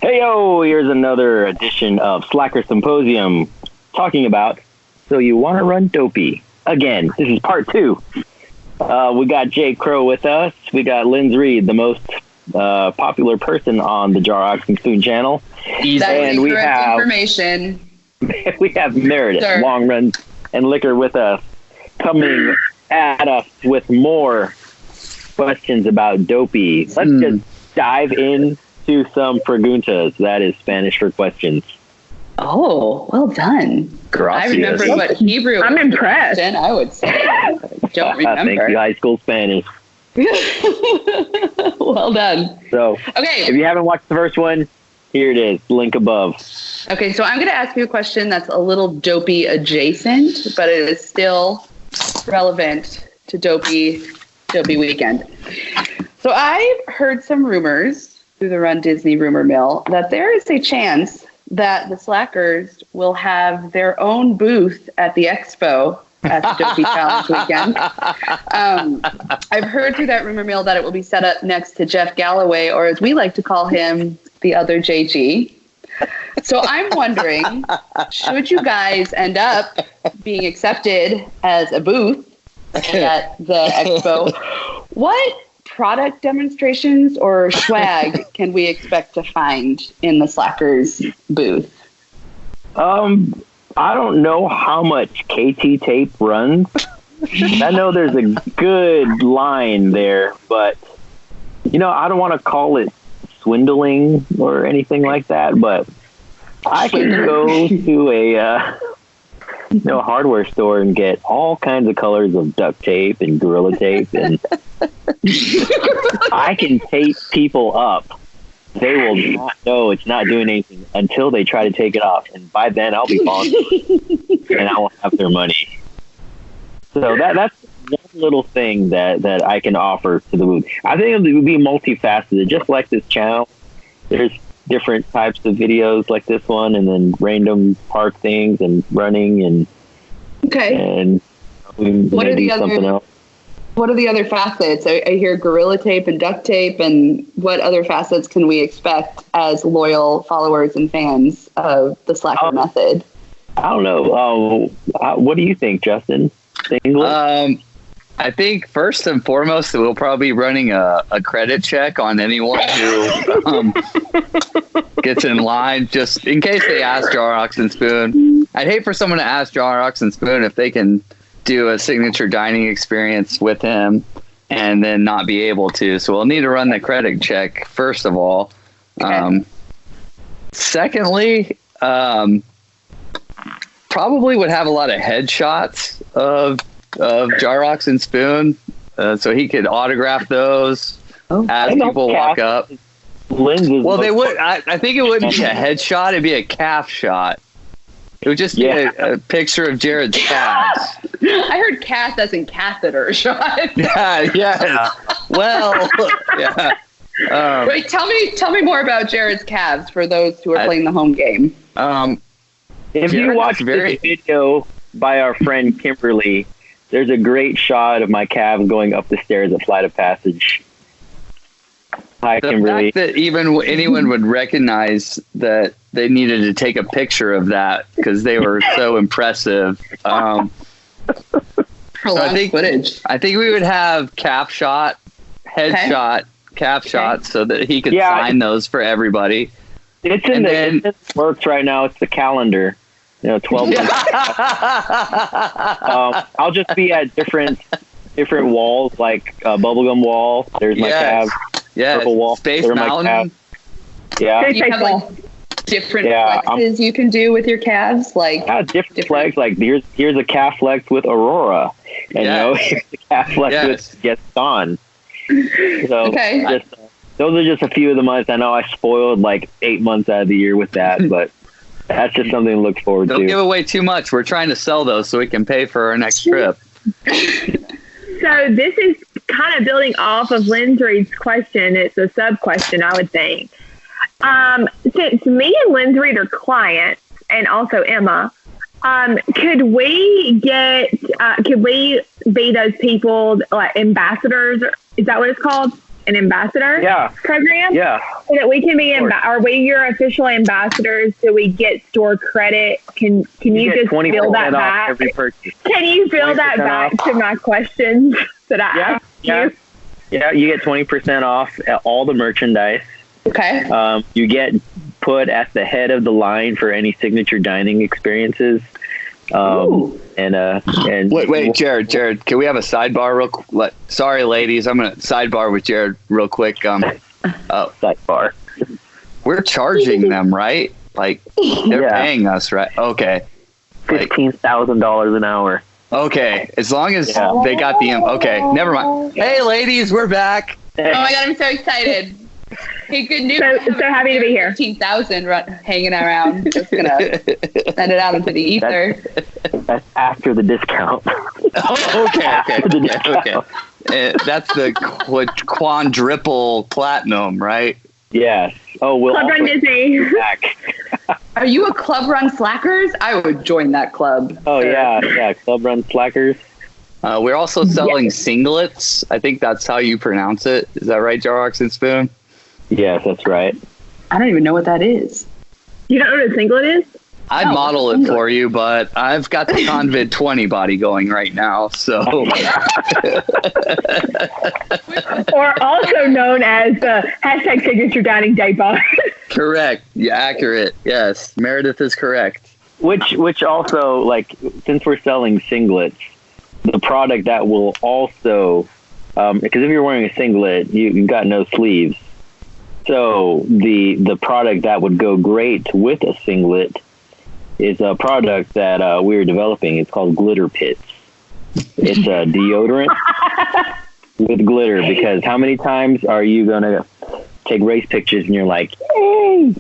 Heyo, here's another edition of Slacker Symposium, talking about So You Want to Run Dopey. Again, this is part 2. We got Jay Crow with us. We got Linz Reed, the most popular person on the Jar Ox and Spoon channel. And we have information. We have Midrace, Long Run and Liquor with us, coming at us with more questions about Dopey. Let's just dive in to some preguntas. That is Spanish for questions. Oh, well done. Gracias. I remember what Hebrew. I'm impressed. I would say. I don't remember. Thank you, high school Spanish. Well done. So, okay. If you haven't watched the first one, here it is. Link above. Okay, so I'm going to ask you a question that's a little Dopey adjacent, but it is still relevant to Dopey weekend. So I've heard some rumors through the Run Disney rumor mill that there is a chance that the Slackers will have their own booth at the expo at the Dopey Challenge weekend. I've heard through that rumor mill that it will be set up next to Jeff Galloway, or as we like to call him, the other JG. So I'm wondering, should you guys end up being accepted as a booth at the expo, what product demonstrations or swag can we expect to find in the Slackers booth? I don't know how much KT tape runs. I know there's a good line there, but I don't want to call it swindling or anything like that, but I can go to a hardware store and get all kinds of colors of duct tape and Gorilla Tape, and I can tape people up. They will not know it's not doing anything until they try to take it off, and by then I'll be falling and I will have their money. So that's one little thing that I can offer to the booth. I think it would be multifaceted, just like this channel. There's different types of videos like this one, and then random park things and running and what are the something else. What are the other facets? I hear Gorilla Tape and duct tape, and what other facets can we expect as loyal followers and fans of the Slacker method? I don't know. What do you think, Justin? I think first and foremost, we'll probably be running a credit check on anyone who gets in line, just in case they ask Jar Ox and Spoon. I'd hate for someone to ask Jar Ox and Spoon if they can do a signature dining experience with him and then not be able to. So we'll need to run the credit check, first of all. Okay. Secondly, probably would have a lot of headshots of Jar Ox and Spoon, so he could autograph those as people walk up. Well, they would. I think it wouldn't be a headshot; it'd be a calf shot. It would just be a picture of Jared's calves. I heard calf as in catheter shot. Yeah. Well, yeah. Wait, tell me more about Jared's calves for those who are playing the home game. If you watch this video by our friend Kimberly, there's a great shot of my calves going up the stairs at Flight of Passage. Hi, Kimberly. The fact that even anyone would recognize that they needed to take a picture of that because they were so impressive. Footage. I think we would have calf shot, headshot, calf shot, so that he could sign those for everybody. It's in the works right now. It's the calendar. 12 months. I'll just be at different walls, like bubblegum wall. There's my calves. Purple wall. Space Mountain. Yeah. You have like different flexes you can do with your calves, like different flex. Like here's a calf flex with Aurora, and here's the calf flex with Gaston. So those are just a few of the months. I know I spoiled like 8 months out of the year with that, but that's just something to look forward to. Don't give away too much. We're trying to sell those so we can pay for our next trip. So this is kind of building off of Linz Reed's question. It's a sub question, I would think. Since me and Linz Reed are clients, and also Emma, could we be those people, like ambassadors? Is that what it's called? an ambassador program? Yeah. So that we can be, are we your official ambassadors? Do we get store credit? Can you just fill that back? Every purchase. Can you fill that back to my questions that I asked you? Yeah, you get 20% off all the merchandise. Okay. You get put at the head of the line for any signature dining experiences. And wait, Jared, can we have a sidebar real quick? Sorry, ladies, I'm gonna sidebar with Jared real quick. Sidebar. We're charging them, right? Like they're paying us, right? Okay. $15,000 an hour. Okay, as long as they got the okay, never mind. Hey, ladies, we're back. Oh my God, I'm so excited. Hey, good news. So happy to be here. 15,000 hanging around. Just gonna send it out into the ether. That's after the discount. Okay. That's the quadruple platinum, right? Yes. Oh, we'll Club Run Disney. Back. Are you a Club Run Slackers? I would join that club. Oh, yeah. Club Run Slackers. We're also selling singlets. I think that's how you pronounce it. Is that right, Jarox and Spoon? Yes, that's right. I don't even know what that is. You don't know what a singlet is? I'd model it for you, but I've got the Convid 20 body going right now, so. Or also known as the hashtag signature dining day bar. Correct. Yeah, accurate. Yes, Meredith is correct. Which also, like, since we're selling singlets, the product that will also, because if you're wearing a singlet, you've got no sleeves. So the product that would go great with a singlet is a product that we're developing. It's called Glitter Pits. It's a deodorant with glitter, because how many times are you going to take race pictures and you're like, yay!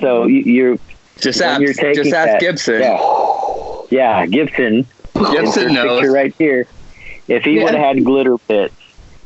So you're just ask Gibson. Yeah, Gibson. Gibson knows. Picture right here. If he would have had glitter pits,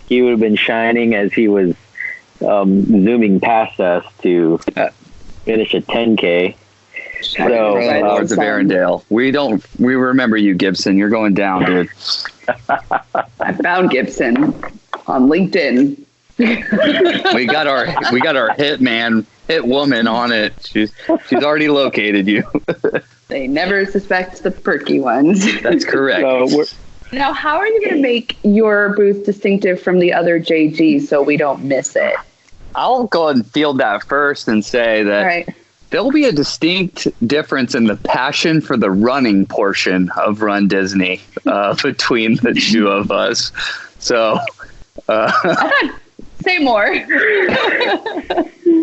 he would have been shining as he was zooming past us to finish a 10K. So, Lords of Arendelle. We remember you, Gibson. You're going down, dude. I found Gibson on LinkedIn. we got our hit woman on it. She's already located you. They never suspect the perky ones. That's correct. Now, how are you going to make your booth distinctive from the other JG so we don't miss it? I'll go ahead and field that first and say that there'll be a distinct difference in the passion for the running portion of Run Disney between the two of us. So, say more.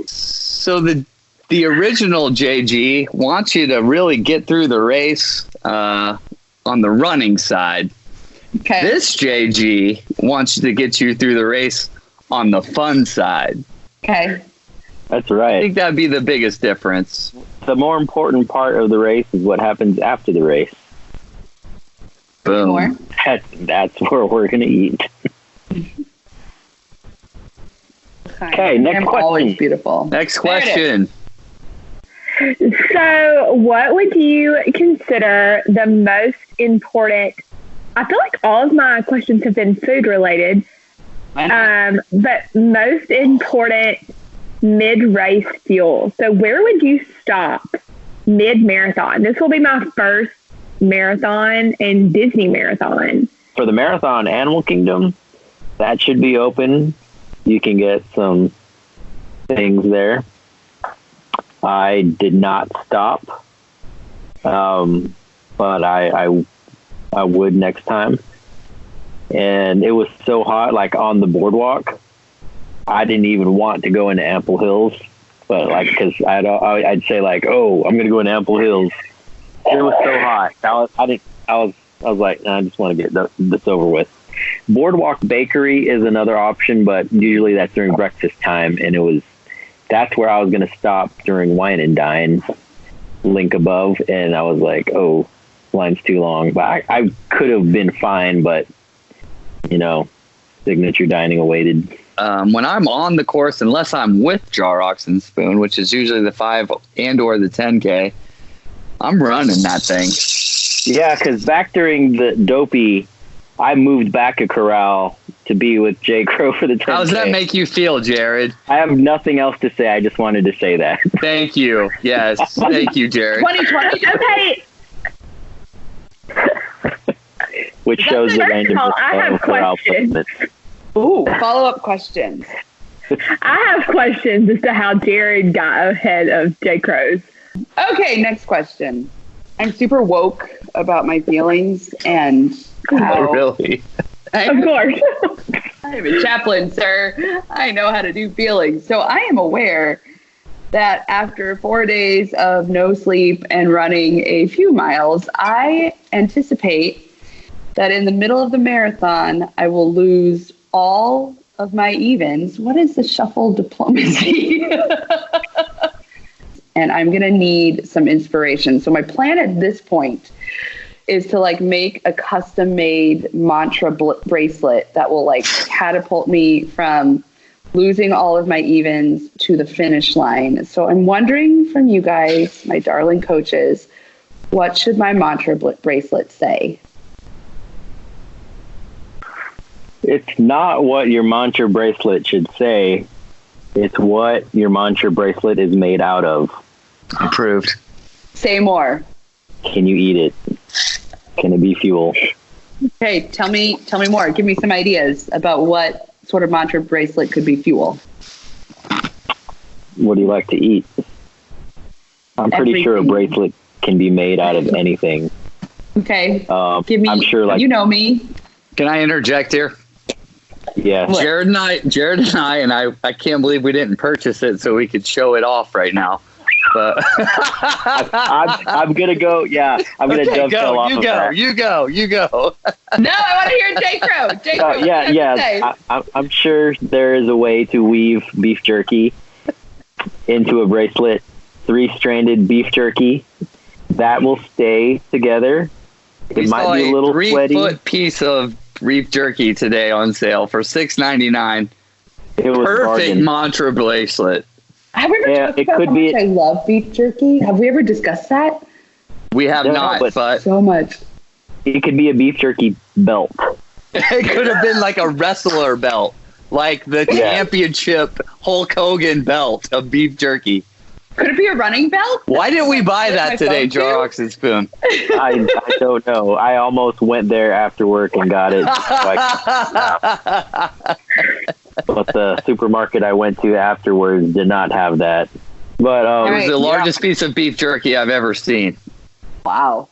So the original JG wants you to really get through the race on the running side. Okay. This JG wants to get you through the race on the fun side. Okay. That's right. I think that'd be the biggest difference. The more important part of the race is what happens after the race. Boom. More? That's where we're going to eat. Okay, next question. Always beautiful. Next question. So, what would you consider the most important? I feel like all of my questions have been food related, but most important mid-race fuel. So, where would you stop mid-marathon? This will be my first marathon and Disney marathon. For the marathon, Animal Kingdom, that should be open. You can get some things there. I did not stop, but I would next time. And it was so hot, like on the boardwalk, I didn't even want to go into Ample Hills, but like, because I'd say like, oh, I'm gonna go into Ample Hills. It was so hot. I was like, nah, I just want to get this over with. Boardwalk Bakery is another option, but usually that's during breakfast time, and that's where I was going to stop during Wine and Dine, link above, and I was like, oh, line's too long. But I could have been fine, but, signature dining awaited. When I'm on the course, unless I'm with Jarox and Spoon, which is usually the 5 and or the 10K, I'm running that thing. Yeah, because back during the Dopey, I moved back a corral to be with J. Crow for the 10K. How does that make you feel, Jared? I have nothing else to say. I just wanted to say that. Thank you. Yes. Thank you, Jared. 2020. Okay. Which shows the range of I have corral questions. placement. Ooh, follow-up questions. I have questions as to how Jared got ahead of J. Crow's. Okay, next question. I'm super woke about my feelings and how... Oh, really? Of course. I'm a chaplain, sir. I know how to do feelings. So I am aware that after 4 days of no sleep and running a few miles, I anticipate that in the middle of the marathon, I will lose all of my evens. What is the shuffle diplomacy? And I'm going to need some inspiration. So my plan at this point is to like make a custom made mantra bracelet that will like catapult me from losing all of my evens to the finish line. So I'm wondering from you guys, my darling coaches, what should my mantra bracelet say? It's not what your mantra bracelet should say. It's what your mantra bracelet is made out of. Approved. Say more. Can you eat it? Can it be fuel? Okay, tell me more. Give me some ideas about what sort of mantra bracelet could be fuel. What do you like to eat? I'm pretty sure a Everything. bracelet can be made out of anything. Okay, give me. I'm sure, like, you know me. Can I interject here? yeah. Jared and I can't believe we didn't purchase it so we could show it off right now. But I'm gonna go. Yeah, I'm gonna okay, dovetail off of that. You go. No, I want to hear J. Crow. J. Crow. Yeah. I'm sure there is a way to weave beef jerky into a bracelet. 3-stranded beef jerky that will stay together. It might be a little sweaty. 3-foot piece of beef jerky today on sale for $6.99. It was Perfect bargain. mantra bracelet. Have we ever Yeah, talked it about could how be- much I love beef jerky? Have we ever discussed that? We have No, not, but So much. It could be a beef jerky belt. it could have been like a wrestler belt, like the championship Hulk Hogan belt of beef jerky. Could it be a running belt? Why didn't we buy With my that today, phone too? Jorox and Spoon? I don't know. I almost went there after work and got it. But the supermarket I went to afterwards did not have that. But It was the Right. largest piece of beef jerky I've ever seen. Wow.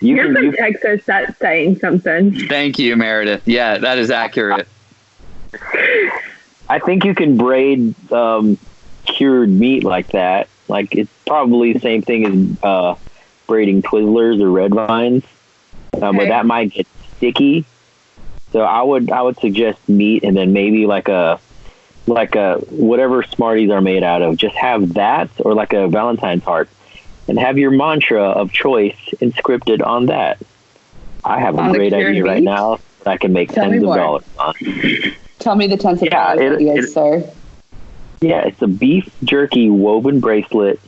You're from Texas. That's saying something. Thank you, Meredith. Yeah, that is accurate. I think you can braid cured meat like that. Like, it's probably the same thing as braiding Twizzlers or red vines, but that might get sticky. So I would suggest meat, and then maybe like a whatever Smarties are made out of. Just have that, or like a Valentine's heart, and have your mantra of choice inscripted on that. I have a great idea right now that I can make tens of dollars on. Tell me the tens of dollars ideas, sir. Yeah, it's a beef jerky woven bracelet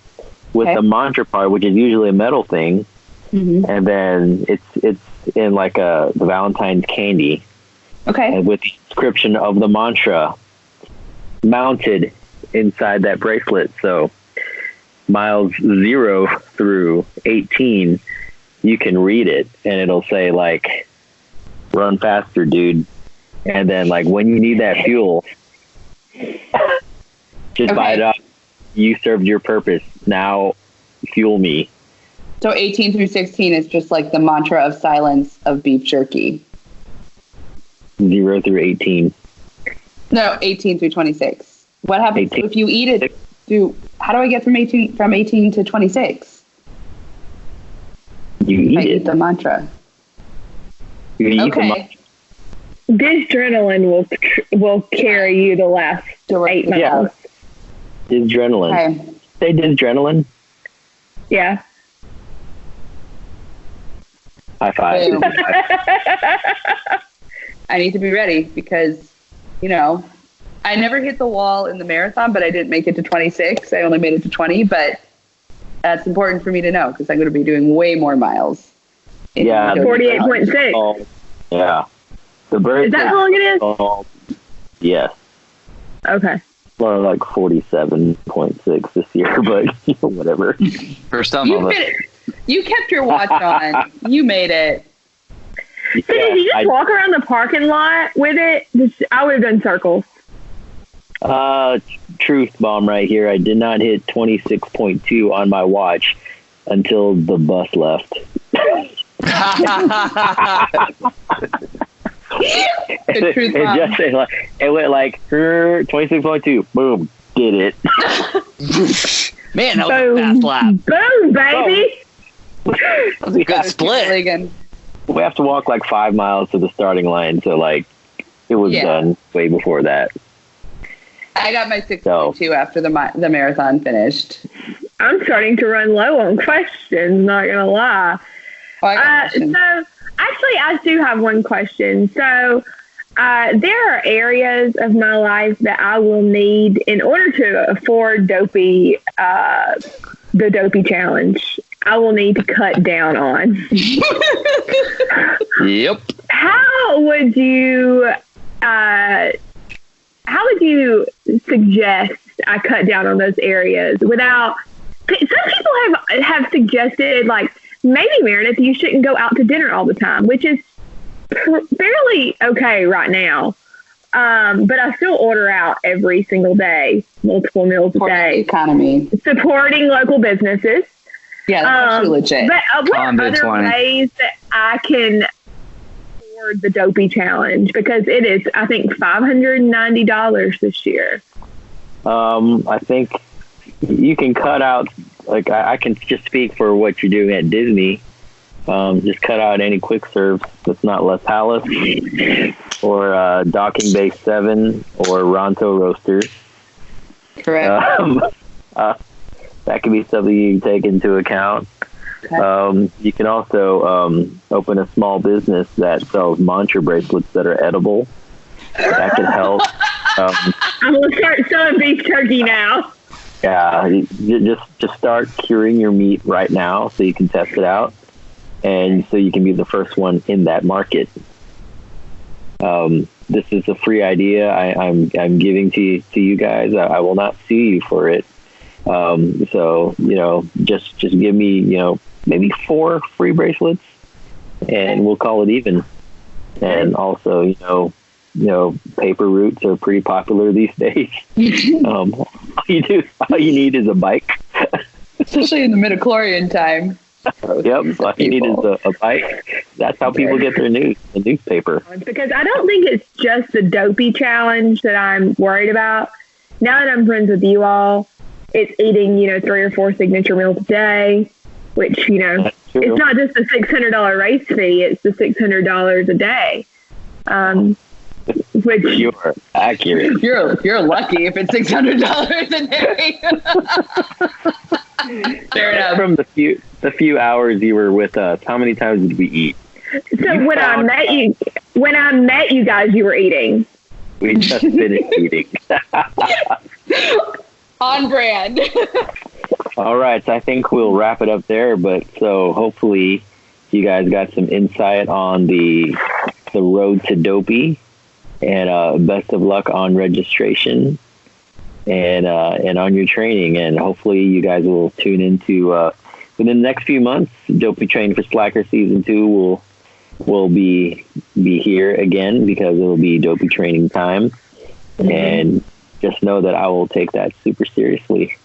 with a mantra part, which is usually a metal thing, and then it's in like the Valentine's candy, and with the inscription of the mantra mounted inside that bracelet. So miles 0 through 18, you can read it, and it'll say like, "Run faster, dude," and then like when you need that fuel. Just buy it up. You served your purpose. Now fuel me. So 18 through 16 is just like the mantra of silence of beef jerky. 0 through 18. No, 18 through 26. What happens 18. if you eat it? How do I get from 18 to 26? You eat I it. eat the mantra. You eat the Okay. This adrenaline will carry you the last 8 miles. Yeah. Adrenaline. Okay. Say adrenaline. Yeah. High five. Boom. I need to be ready because, I never hit the wall in the marathon, but I didn't make it to 26. I only made it to 20, but that's important for me to know because I'm going to be doing way more miles. Yeah. 48.6. Yeah. The bracelet. Is that how long it is? Yes. Okay. Well, like 47.6 this year, but whatever. First time on it. You kept your watch on. You made it. So did you just walk around the parking lot with it? I would have done circles. Truth bomb right here. I did not hit 26.2 on my watch until the bus left. It went like 26.2. Boom, did it. Man, that was a fast lap. Boom, baby. That was a good split. Again. We have to walk like 5 miles to the starting line, so like it was done way before that. I got my 6.2 after the marathon finished. I'm starting to run low on questions, not gonna lie. So actually, I do have one question. So there are areas of my life that I will need in order to afford Dopey, the Dopey challenge. I will need to cut down on. Yep. How would you suggest I cut down on those areas without? Some people have suggested, like, maybe, Meredith, you shouldn't go out to dinner all the time, which is fairly okay right now. But I still order out every single day, multiple meals a day. Economy. Supporting local businesses. Yeah, that's actually legit. But what are other ways that I can afford the Dopey challenge? Because it is, I think, $590 this year. I think you can cut out, like, I can just speak for what you're doing at Disney. Just cut out any quick serve that's not Les Halles or Docking Bay 7 or Ronto Roasters. Correct. That could be something you can take into account. Okay. You can also open a small business that sells mantra bracelets that are edible. That can help. I'm going to start selling beef jerky now. Yeah, just start curing your meat right now so you can test it out, and so you can be the first one in that market. This is a free idea I'm giving to you guys. I will not sue you for it. So, just give me, maybe 4 free bracelets and we'll call it even. And also, paper routes are pretty popular these days. All you need is a bike. Especially in the midichlorian time. Yep, all you need is a bike. That's how people get their news, the newspaper. Because I don't think it's just the Dopey challenge that I'm worried about. Now that I'm friends with you all, it's eating, 3 or 4 signature meals a day, which, it's not just the $600 race fee, it's the $600 a day. Which you're accurate. You're lucky if it's $600 a day. Fair enough. From the few hours you were with us, how many times did we eat? So when I met you guys, you were eating. We just finished eating. On brand. All right, so I think we'll wrap it up there. But so hopefully you guys got some insight on the road to Dopey, and best of luck on registration and on your training. And hopefully you guys will tune into within the next few months. Dopey Train for Slacker Season 2 will be here again, because it will be Dopey training time. Mm-hmm. And just know that I will take that super seriously.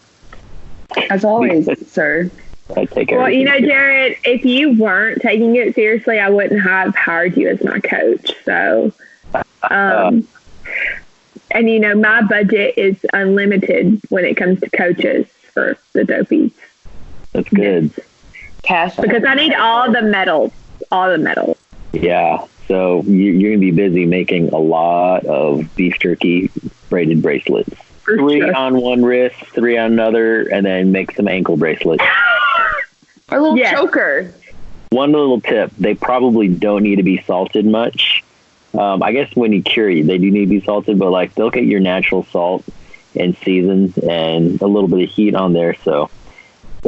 As always, sir. I take well, Jared, if you weren't taking it seriously, I wouldn't have hired you as my coach. So, and my budget is unlimited when it comes to coaches for the Dopeys. That's good. Cash. Because I need all the medals. Yeah. So you're going to be busy making a lot of beef jerky braided bracelets. 3 on one wrist, 3 on another, and then make some ankle bracelets. Or a little choker. One little tip: they probably don't need to be salted much. I guess when you cure, they do need to be salted, but like they'll get your natural salt and seasons and a little bit of heat on there. So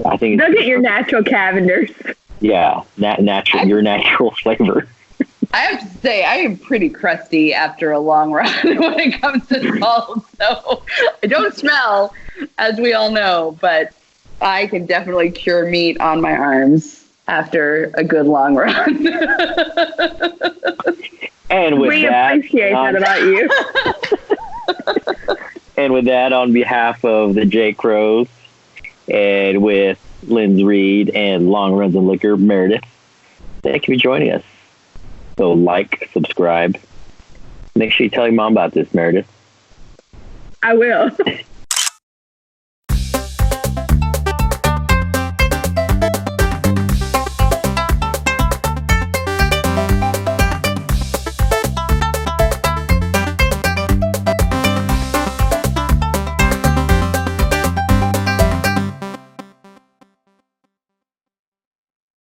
I think they'll get your natural Cavenders. Yeah, natural, your natural flavor. I have to say, I am pretty crusty after a long run when it comes to salt. So I don't smell, as we all know, but I can definitely cure meat on my arms after a good long run. And with We that, appreciate that about you. And with that, on behalf of the J. Crows, and with Lynn's Reed and Long Runs and Liquor, Meredith, thank you for joining us. So like, subscribe. Make sure you tell your mom about this, Meredith. I will.